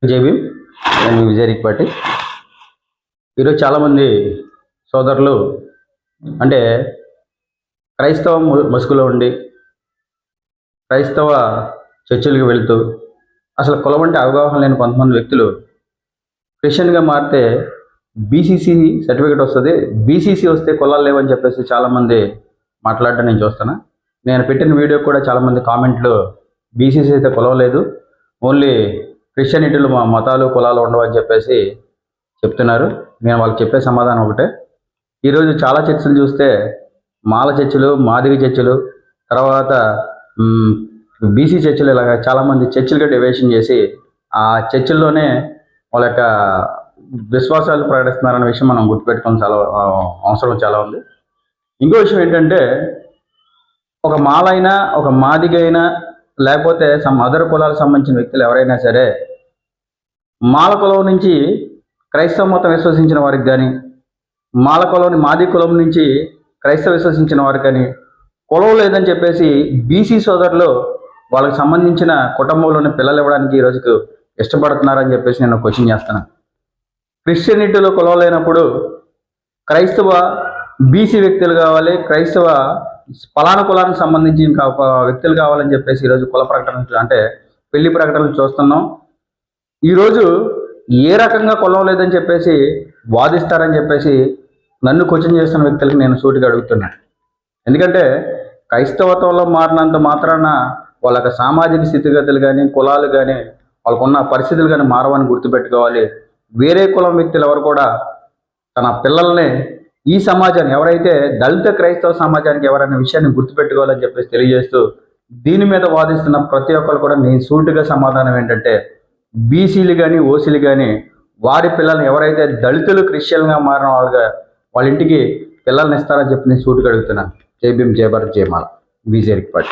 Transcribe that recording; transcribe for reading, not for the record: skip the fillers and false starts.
JB నేను విజయరిక్పాటి. ఈరోజు చాలామంది సోదరులు అంటే క్రైస్తవ మసుగులో ఉండి క్రైస్తవ చర్చిలకు వెళ్తూ అసలు కులం అంటే అవగాహన లేని కొంతమంది వ్యక్తులు క్రిస్టియన్గా మారితే బీసీసీ సర్టిఫికేట్ వస్తుంది, బీసీసీ వస్తే కులాలు లేవని చెప్పేసి చాలామంది మాట్లాడటం నేను చూస్తాను. నేను పెట్టిన వీడియో కూడా చాలామంది కామెంట్లు బీసీసీ అయితే కులం లేదు, ఓన్లీ క్రిస్టియానిటీలు మా మతాలు కులాలు ఉండవని చెప్పేసి చెప్తున్నారు. నేను వాళ్ళకి చెప్పే సమాధానం ఒకటే. ఈరోజు చాలా చర్చలు చూస్తే మాల చర్చలు, మాదిగ చర్చలు, తర్వాత బీసీ చర్చలు, ఇలాగ చాలామంది చర్చలుగా డివేషన్ చేసి ఆ చర్చల్లోనే వాళ్ళ యొక్క విశ్వాసాలు ప్రకటిస్తున్నారనే విషయం మనం గుర్తుపెట్టుకోవడం చాలా అవసరం చాలా ఉంది. ఇంకో విషయం ఏంటంటే, ఒక మాలైనా ఒక మాదిగైనా లేకపోతే అదర్ కులాలకు సంబంధించిన వ్యక్తులు ఎవరైనా సరే మాల కులం నుంచి క్రైస్తవ మతం విశ్వసించిన వారికి కానీ, మాల కులం మాది కులం నుంచి క్రైస్తవ విశ్వసించిన వారికి కానీ కులం లేదని చెప్పేసి బీసీ సోదరులు వాళ్ళకి సంబంధించిన కుటుంబంలోని పిల్లలు ఇవ్వడానికి ఈ రోజుకు ఇష్టపడుతున్నారని చెప్పేసి నేను క్వశ్చన్ చేస్తాను. క్రిస్టియనిటీలో కులం లేనప్పుడు క్రైస్తవ బీసీ వ్యక్తులు కావాలి, క్రైస్తవ పలానా కులానికి సంబంధించిన వ్యక్తులు కావాలని చెప్పేసి ఈరోజు కుల ప్రకటన అంటే పెళ్లి ప్రకటనలు చూస్తున్నాం. ఈరోజు ఏ రకంగా కులం లేదని చెప్పేసి వాదిస్తారని చెప్పేసి నన్ను క్వశ్చన్ చేస్తున్న వ్యక్తులకు నేను సూటిగా అడుగుతున్నాను. ఎందుకంటే క్రైస్తవత్వంలో మారినంత మాత్రాన వాళ్ళ యొక్క సామాజిక స్థితిగతులు కానీ, కులాలు కానీ, వాళ్ళకున్న పరిస్థితులు కానీ మారవని గుర్తుపెట్టుకోవాలి. వేరే కులం వ్యక్తులు ఎవరు కూడా తన పిల్లల్ని ఈ సమాజాన్ని, ఎవరైతే దళిత క్రైస్తవ సమాజానికి ఎవరైనా విషయాన్ని గుర్తుపెట్టుకోవాలని చెప్పేసి తెలియజేస్తూ దీని మీద వాదిస్తున్న ప్రతి ఒక్కరు కూడా నేను సూటిగా సమాధానం ఏంటంటే, బీసీలు కానీ ఓసీలు కానీ వారి పిల్లల్ని ఎవరైతే దళితులు క్రిస్టియన్గా మారిన వాళ్ళ ఇంటికి పిల్లల్ని ఇస్తారని చెప్పి నేను సూటిగా అడుగుతున్నాను. జై భీమ్, జై భారత్, జై మాల. విజయరిక్పాటి.